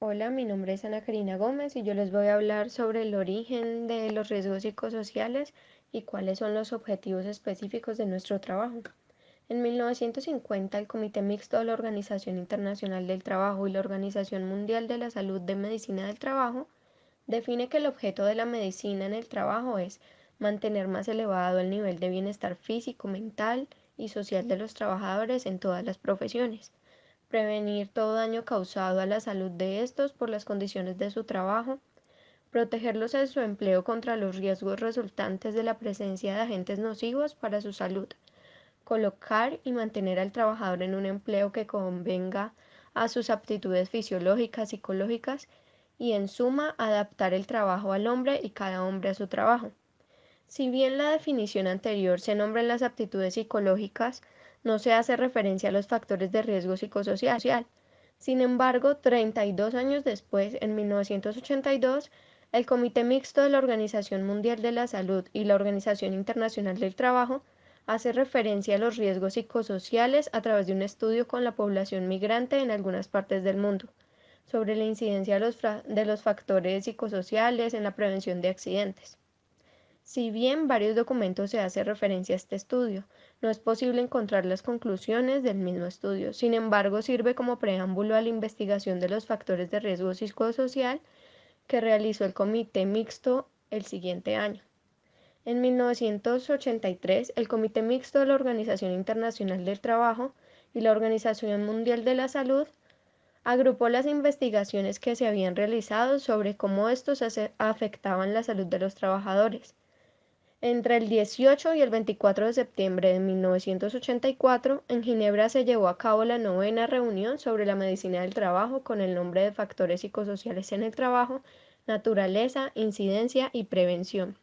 Hola, mi nombre es Ana Karina Gómez y yo les voy a hablar sobre el origen de los riesgos psicosociales y cuáles son los objetivos específicos de nuestro trabajo. En 1950, el Comité Mixto de la Organización Internacional del Trabajo y la Organización Mundial de la Salud de Medicina del Trabajo define que el objeto de la medicina en el trabajo es mantener más elevado el nivel de bienestar físico, mental y social de los trabajadores en todas las profesiones, prevenir todo daño causado a la salud de estos por las condiciones de su trabajo, protegerlos en su empleo contra los riesgos resultantes de la presencia de agentes nocivos para su salud, colocar y mantener al trabajador en un empleo que convenga a sus aptitudes fisiológicas, psicológicas y, en suma, adaptar el trabajo al hombre y cada hombre a su trabajo. Si bien la definición anterior se nombra en las aptitudes psicológicas, no se hace referencia a los factores de riesgo psicosocial. Sin embargo, 32 años después, en 1982, el Comité Mixto de la Organización Mundial de la Salud y la Organización Internacional del Trabajo hace referencia a los riesgos psicosociales a través de un estudio con la población migrante en algunas partes del mundo, sobre la incidencia de los factores psicosociales en la prevención de accidentes. Si bien varios documentos se hace referencia a este estudio, no es posible encontrar las conclusiones del mismo estudio. Sin embargo, sirve como preámbulo a la investigación de los factores de riesgo psicosocial que realizó el Comité Mixto el siguiente año. En 1983, el Comité Mixto de la Organización Internacional del Trabajo y la Organización Mundial de la Salud agrupó las investigaciones que se habían realizado sobre cómo estos afectaban la salud de los trabajadores. Entre el 18 y el 24 de septiembre de 1984, en Ginebra se llevó a cabo la novena reunión sobre la medicina del trabajo con el nombre de Factores psicosociales en el trabajo, naturaleza, incidencia y prevención.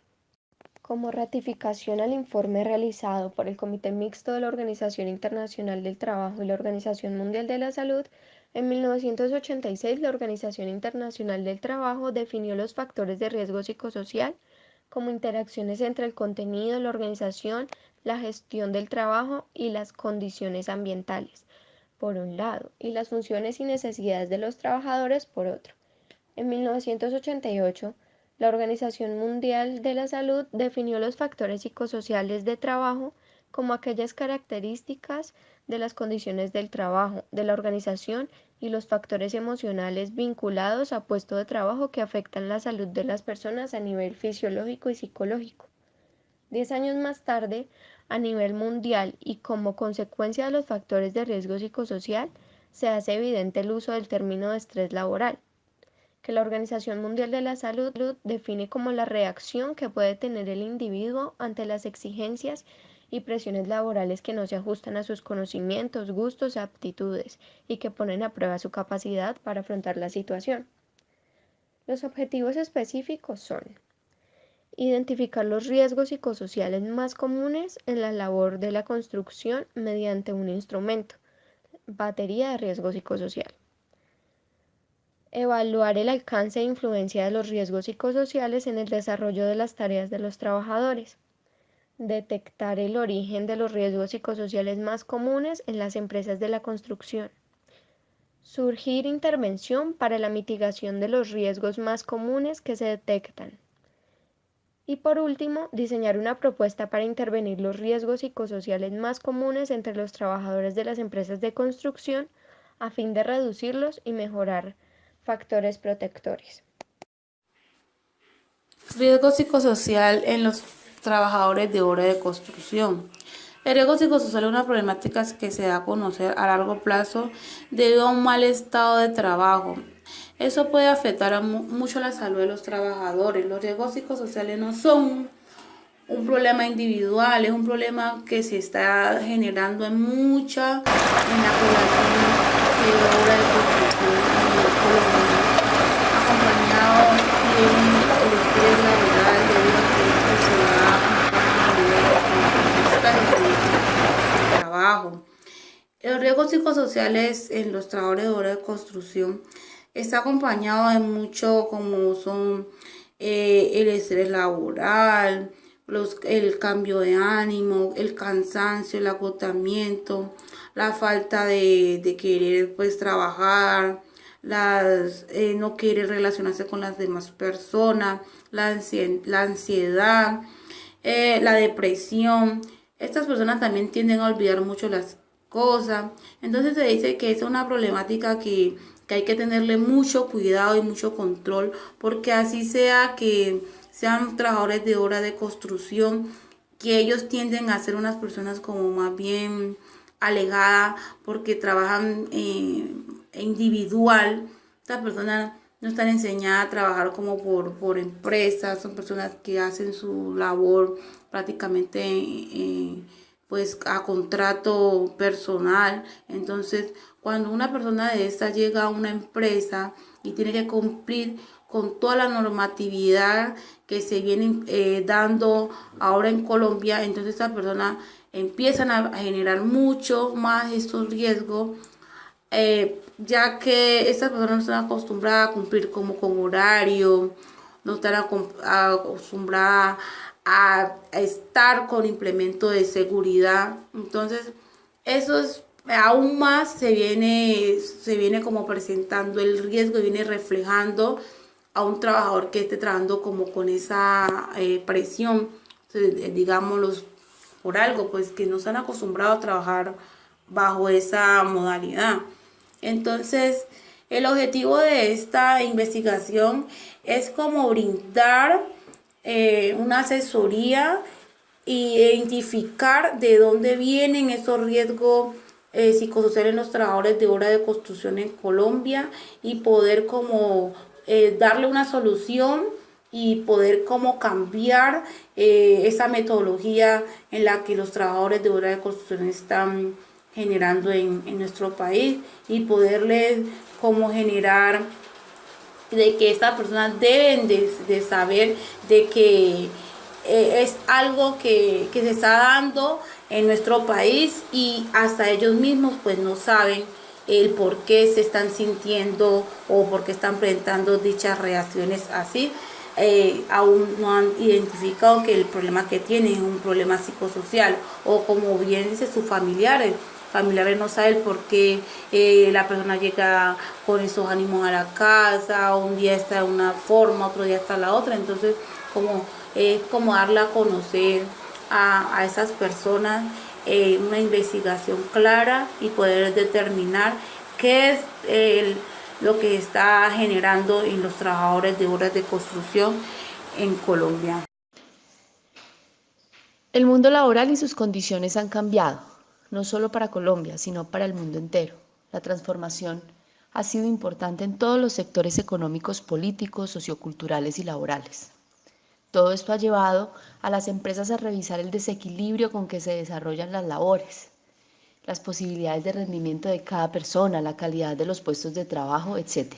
Como ratificación al informe realizado por el Comité Mixto de la Organización Internacional del Trabajo y la Organización Mundial de la Salud, en 1986 la Organización Internacional del Trabajo definió los factores de riesgo psicosocial como interacciones entre el contenido, la organización, la gestión del trabajo y las condiciones ambientales, por un lado, y las funciones y necesidades de los trabajadores, por otro. En 1988, la Organización Mundial de la Salud definió los factores psicosociales de trabajo como aquellas características de las condiciones del trabajo, de la organización y los factores emocionales vinculados a puesto de trabajo que afectan la salud de las personas a nivel fisiológico y psicológico. 10 años más tarde, a nivel mundial y como consecuencia de los factores de riesgo psicosocial, se hace evidente el uso del término de estrés laboral, que la Organización Mundial de la Salud define como la reacción que puede tener el individuo ante las exigencias y presiones laborales que no se ajustan a sus conocimientos, gustos y aptitudes y que ponen a prueba su capacidad para afrontar la situación. Los objetivos específicos son identificar los riesgos psicosociales más comunes en la labor de la construcción mediante un instrumento, batería de riesgo psicosocial. Evaluar el alcance e influencia de los riesgos psicosociales en el desarrollo de las tareas de los trabajadores. Detectar el origen de los riesgos psicosociales más comunes en las empresas de la construcción. Surgir intervención para la mitigación de los riesgos más comunes que se detectan. Y por último, diseñar una propuesta para intervenir los riesgos psicosociales más comunes entre los trabajadores de las empresas de construcción a fin de reducirlos y mejorar factores protectores. Riesgo psicosocial en los trabajadores de obra de construcción. El riesgo psicosocial es una problemática que se da a conocer a largo plazo debido a un mal estado de trabajo. Eso puede afectar mucho la salud de los trabajadores. Los riesgos psicosociales no son un problema individual, es un problema que se está generando en la población de obra de construcción en Colombia, acompañado de el estrés laboral debido a que esto se da a trabajo. Los riesgos psicosociales en los trabajadores de obra de construcción está acompañado de mucho como son el estrés laboral, el cambio de ánimo, el cansancio, el agotamiento, la falta de querer pues trabajar, no quiere relacionarse con las demás personas, la ansiedad, la depresión. Estas personas también tienden a olvidar mucho las cosas. Entonces se dice que es una problemática que hay que tenerle mucho cuidado y mucho control, porque así sea que sean trabajadores de obra de construcción, que ellos tienden a ser unas personas como más bien alegadas porque trabajan individual. Estas personas no están enseñadas a trabajar como por empresas, son personas que hacen su labor prácticamente pues a contrato personal. Entonces, cuando una persona de esta llega a una empresa y tiene que cumplir con toda la normatividad que se viene dando ahora en Colombia, entonces estas personas empiezan a generar mucho más estos riesgos, ya que estas personas no están acostumbradas a cumplir como con horario, no están acostumbradas a estar con implemento de seguridad. Entonces, eso es aún más se viene como presentando el riesgo y viene reflejando a un trabajador que esté trabajando como con esa presión, digámoslo por algo, pues que no están acostumbrados a trabajar bajo esa modalidad. Entonces, el objetivo de esta investigación es como brindar una asesoría y identificar de dónde vienen esos riesgos psicosociales en los trabajadores de obra de construcción en Colombia y poder como darle una solución y poder como cambiar esa metodología en la que los trabajadores de obra de construcción están generando en nuestro país y poderles como generar de que estas personas deben de saber de que es algo que se está dando en nuestro país y hasta ellos mismos pues no saben el por qué se están sintiendo o por qué están presentando dichas reacciones así. Aún no han identificado que el problema que tienen es un problema psicosocial o como bien dice sus familiares no saben por qué la persona llega con esos ánimos a la casa, un día está de una forma, otro día está de la otra. Entonces como darle a conocer a esas personas una investigación clara y poder determinar qué es lo que está generando en los trabajadores de obras de construcción en Colombia. El mundo laboral y sus condiciones han cambiado, no solo para Colombia, sino para el mundo entero. La transformación ha sido importante en todos los sectores económicos, políticos, socioculturales y laborales. Todo esto ha llevado a las empresas a revisar el desequilibrio con que se desarrollan las labores, las posibilidades de rendimiento de cada persona, la calidad de los puestos de trabajo, etc.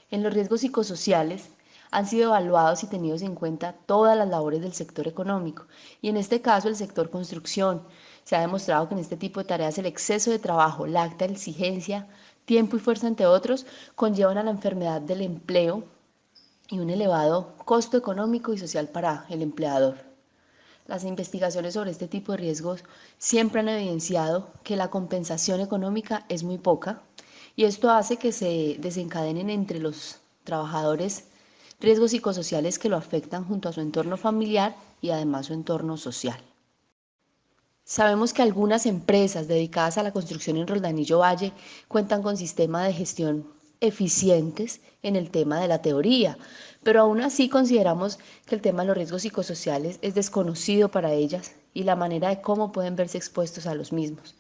En los riesgos psicosociales han sido evaluados y tenidos en cuenta todas las labores del sector económico y en este caso el sector construcción. Se ha demostrado que en este tipo de tareas el exceso de trabajo, la alta exigencia, tiempo y fuerza, entre otros, conllevan a la enfermedad del empleo y un elevado costo económico y social para el empleador. Las investigaciones sobre este tipo de riesgos siempre han evidenciado que la compensación económica es muy poca y esto hace que se desencadenen entre los trabajadores riesgos psicosociales que lo afectan junto a su entorno familiar y además su entorno social. Sabemos que algunas empresas dedicadas a la construcción en Roldanillo Valle cuentan con sistemas de gestión eficientes en el tema de la teoría, pero aún así consideramos que el tema de los riesgos psicosociales es desconocido para ellas y la manera de cómo pueden verse expuestos a los mismos.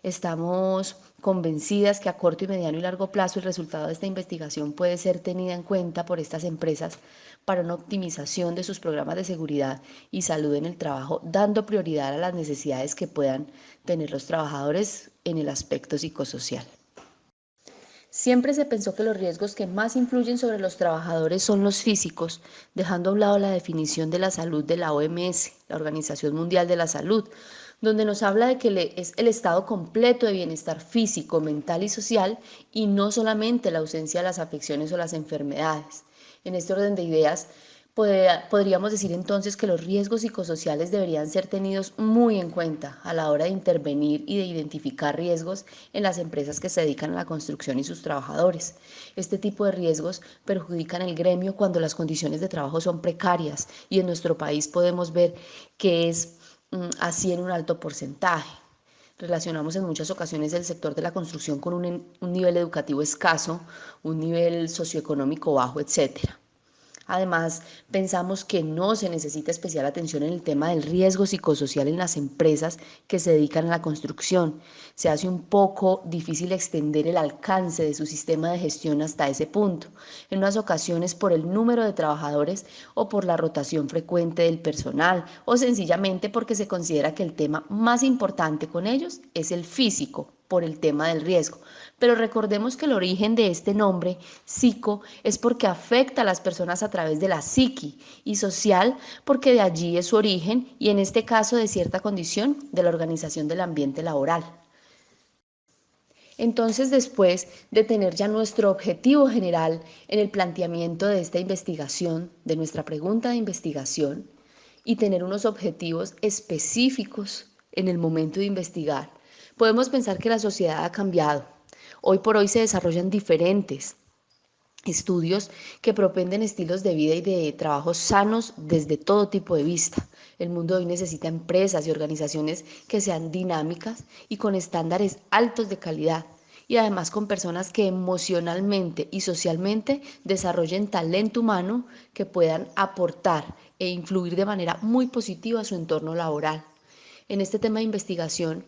Estamos convencidas que a corto y mediano y largo plazo el resultado de esta investigación puede ser tenida en cuenta por estas empresas para una optimización de sus programas de seguridad y salud en el trabajo, dando prioridad a las necesidades que puedan tener los trabajadores en el aspecto psicosocial. Siempre se pensó que los riesgos que más influyen sobre los trabajadores son los físicos, dejando a un lado la definición de la salud de la OMS, la Organización Mundial de la Salud, donde nos habla de que es el estado completo de bienestar físico, mental y social y no solamente la ausencia de las afecciones o las enfermedades. En este orden de ideas, Podríamos decir entonces que los riesgos psicosociales deberían ser tenidos muy en cuenta a la hora de intervenir y de identificar riesgos en las empresas que se dedican a la construcción y sus trabajadores. Este tipo de riesgos perjudican el gremio cuando las condiciones de trabajo son precarias y en nuestro país podemos ver que es así en un alto porcentaje. Relacionamos en muchas ocasiones el sector de la construcción con un nivel educativo escaso, un nivel socioeconómico bajo, etcétera. Además, pensamos que no se necesita especial atención en el tema del riesgo psicosocial en las empresas que se dedican a la construcción. Se hace un poco difícil extender el alcance de su sistema de gestión hasta ese punto, en unas ocasiones por el número de trabajadores o por la rotación frecuente del personal, o sencillamente porque se considera que el tema más importante con ellos es el físico, por el tema del riesgo. Pero recordemos que el origen de este nombre, psico, es porque afecta a las personas a través de la psiqui, y social porque de allí es su origen y en este caso de cierta condición de la organización del ambiente laboral. Entonces, después de tener ya nuestro objetivo general en el planteamiento de esta investigación, de nuestra pregunta de investigación, y tener unos objetivos específicos en el momento de investigar, podemos pensar que la sociedad ha cambiado. Hoy por hoy se desarrollan diferentes estudios que propenden estilos de vida y de trabajo sanos desde todo tipo de vista. El mundo hoy necesita empresas y organizaciones que sean dinámicas y con estándares altos de calidad y además con personas que emocionalmente y socialmente desarrollen talento humano que puedan aportar e influir de manera muy positiva a su entorno laboral. En este tema de investigación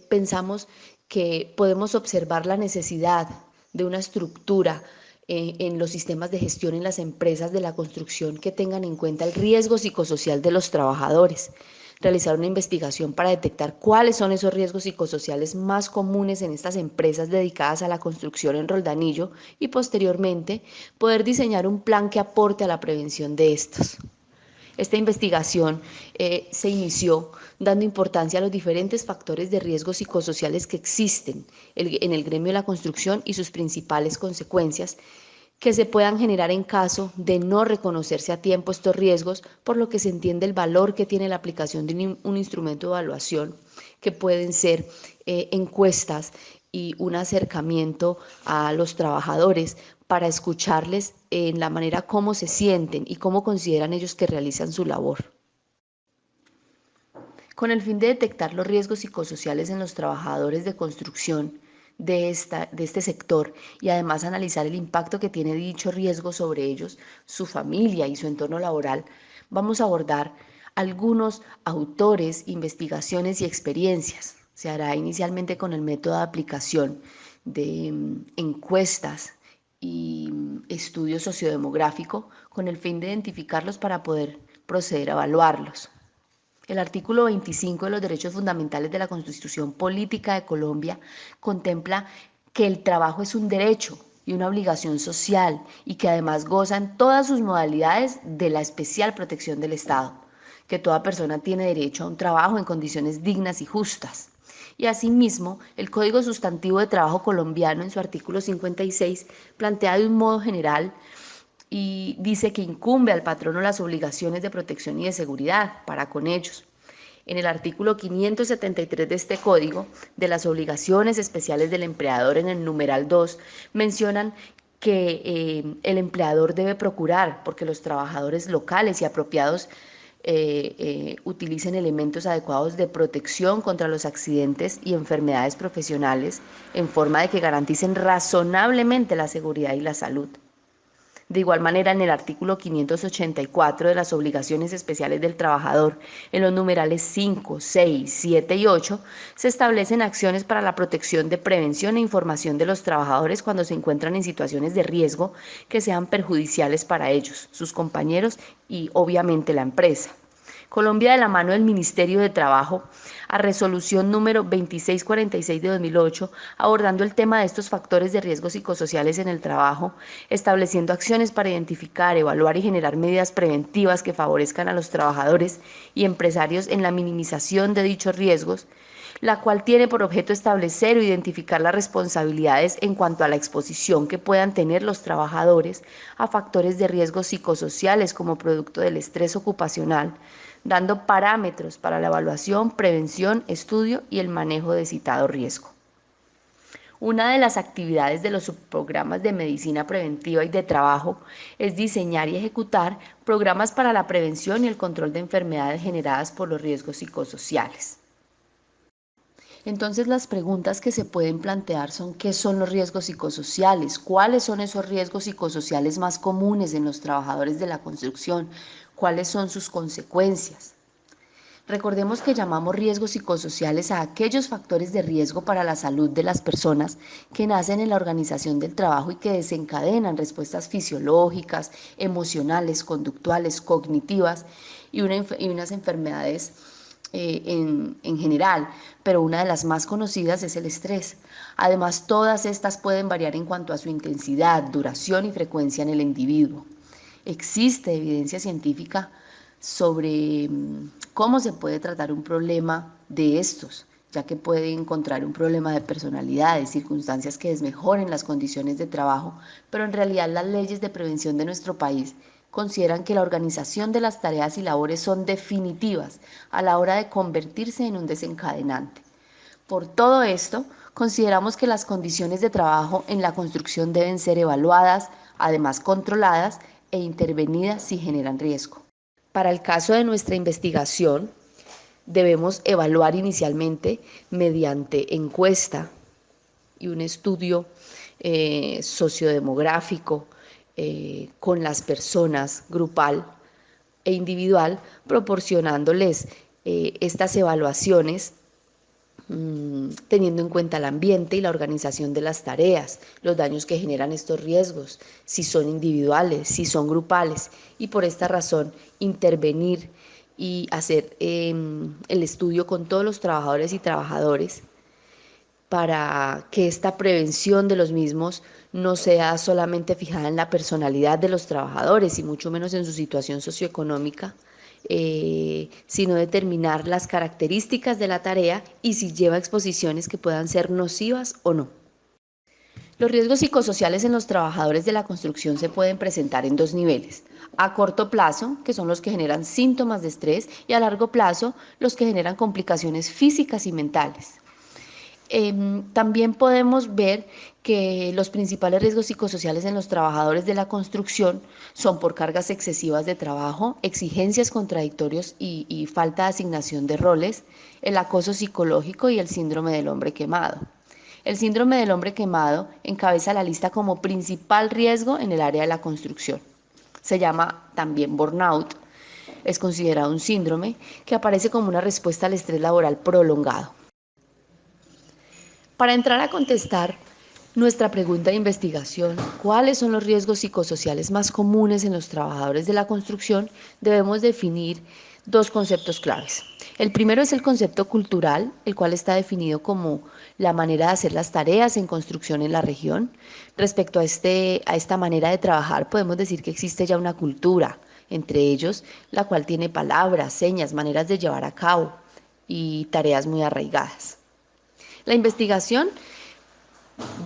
pensamos que podemos observar la necesidad de una estructura en los sistemas de gestión en las empresas de la construcción que tengan en cuenta el riesgo psicosocial de los trabajadores. Realizar una investigación para detectar cuáles son esos riesgos psicosociales más comunes en estas empresas dedicadas a la construcción en Roldanillo y posteriormente poder diseñar un plan que aporte a la prevención de estos. Esta investigación se inició dando importancia a los diferentes factores de riesgo psicosociales que existen en el gremio de la construcción y sus principales consecuencias que se puedan generar en caso de no reconocerse a tiempo estos riesgos, por lo que se entiende el valor que tiene la aplicación de un instrumento de evaluación, que pueden ser encuestas y un acercamiento a los trabajadores para escucharles en la manera cómo se sienten y cómo consideran ellos que realizan su labor. Con el fin de detectar los riesgos psicosociales en los trabajadores de construcción de este sector y además analizar el impacto que tiene dicho riesgo sobre ellos, su familia y su entorno laboral, vamos a abordar algunos autores, investigaciones y experiencias. Se hará inicialmente con el método de aplicación de encuestas y estudio sociodemográfico con el fin de identificarlos para poder proceder a evaluarlos. El artículo 25 de los Derechos Fundamentales de la Constitución Política de Colombia contempla que el trabajo es un derecho y una obligación social y que además goza en todas sus modalidades de la especial protección del Estado, que toda persona tiene derecho a un trabajo en condiciones dignas y justas. Y asimismo, el Código Sustantivo de Trabajo colombiano en su artículo 56 plantea de un modo general y dice que incumbe al patrono las obligaciones de protección y de seguridad para con ellos. En el artículo 573 de este código, de las obligaciones especiales del empleador en el numeral 2, mencionan que el empleador debe procurar porque los trabajadores locales y apropiados utilicen elementos adecuados de protección contra los accidentes y enfermedades profesionales en forma de que garanticen razonablemente la seguridad y la salud. De igual manera, en el artículo 584 de las obligaciones especiales del trabajador, en los numerales 5, 6, 7 y 8, se establecen acciones para la protección de prevención e información de los trabajadores cuando se encuentran en situaciones de riesgo que sean perjudiciales para ellos, sus compañeros y obviamente la empresa. Colombia, de la mano del Ministerio de Trabajo, a resolución número 2646 de 2008, abordando el tema de estos factores de riesgos psicosociales en el trabajo, estableciendo acciones para identificar, evaluar y generar medidas preventivas que favorezcan a los trabajadores y empresarios en la minimización de dichos riesgos, la cual tiene por objeto establecer o identificar las responsabilidades en cuanto a la exposición que puedan tener los trabajadores a factores de riesgo psicosociales como producto del estrés ocupacional, dando parámetros para la evaluación, prevención, estudio y el manejo de citado riesgo. Una de las actividades de los subprogramas de medicina preventiva y de trabajo es diseñar y ejecutar programas para la prevención y el control de enfermedades generadas por los riesgos psicosociales. Entonces las preguntas que se pueden plantear son: ¿qué son los riesgos psicosociales? ¿Cuáles son esos riesgos psicosociales más comunes en los trabajadores de la construcción? ¿Cuáles son sus consecuencias? Recordemos que llamamos riesgos psicosociales a aquellos factores de riesgo para la salud de las personas que nacen en la organización del trabajo y que desencadenan respuestas fisiológicas, emocionales, conductuales, cognitivas y unas enfermedades en general, pero una de las más conocidas es el estrés. Además, todas estas pueden variar en cuanto a su intensidad, duración y frecuencia en el individuo. Existe evidencia científica sobre cómo se puede tratar un problema de estos, ya que puede encontrar un problema de personalidad, de circunstancias que desmejoren las condiciones de trabajo, pero en realidad las leyes de prevención de nuestro país consideran que la organización de las tareas y labores son definitivas a la hora de convertirse en un desencadenante. Por todo esto, consideramos que las condiciones de trabajo en la construcción deben ser evaluadas, además controladas e intervenidas si generan riesgo. Para el caso de nuestra investigación, debemos evaluar inicialmente mediante encuesta y un estudio sociodemográfico con las personas, grupal e individual, proporcionándoles estas evaluaciones teniendo en cuenta el ambiente y la organización de las tareas, los daños que generan estos riesgos, si son individuales, si son grupales, y por esta razón intervenir y hacer el estudio con todos los trabajadores y trabajadoras para que esta prevención de los mismos no sea solamente fijada en la personalidad de los trabajadores y mucho menos en su situación socioeconómica, sino determinar las características de la tarea y si lleva exposiciones que puedan ser nocivas o no. Los riesgos psicosociales en los trabajadores de la construcción se pueden presentar en dos niveles: a corto plazo, que son los que generan síntomas de estrés, y a largo plazo, los que generan complicaciones físicas y mentales. También podemos ver que los principales riesgos psicosociales en los trabajadores de la construcción son por cargas excesivas de trabajo, exigencias contradictorias y falta de asignación de roles, el acoso psicológico y el síndrome del hombre quemado. El síndrome del hombre quemado encabeza la lista como principal riesgo en el área de la construcción. Se llama también burnout. Es considerado un síndrome que aparece como una respuesta al estrés laboral prolongado. Para entrar a contestar nuestra pregunta de investigación, ¿cuáles son los riesgos psicosociales más comunes en los trabajadores de la construcción? Debemos definir dos conceptos claves. El primero es el concepto cultural, el cual está definido como la manera de hacer las tareas en construcción en la región. Respecto a esta manera de trabajar, podemos decir que existe ya una cultura, entre ellos la cual tiene palabras, señas, maneras de llevar a cabo y tareas muy arraigadas. La investigación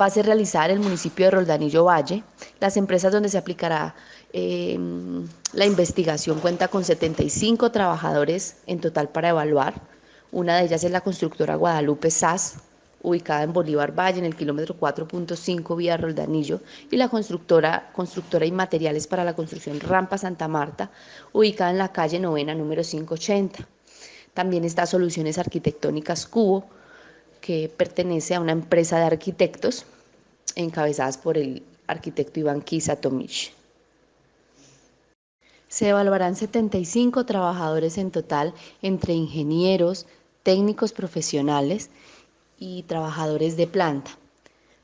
va a ser realizada en el municipio de Roldanillo Valle. Las empresas donde se aplicará la investigación cuenta con 75 trabajadores en total para evaluar. Una de ellas es la constructora Guadalupe SAS, ubicada en Bolívar Valle, en el kilómetro 4.5 vía Roldanillo, y la constructora Inmateriales para la Construcción Rampa Santa Marta, ubicada en la calle Novena, número 580. También está Soluciones Arquitectónicas Cubo, que pertenece a una empresa de arquitectos encabezadas por el arquitecto Iván Kisa Tomich. Se evaluarán 75 trabajadores en total, entre ingenieros, técnicos profesionales y trabajadores de planta.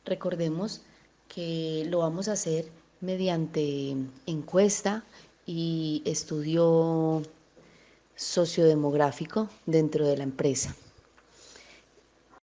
Recordemos que lo vamos a hacer mediante encuesta y estudio sociodemográfico dentro de la empresa.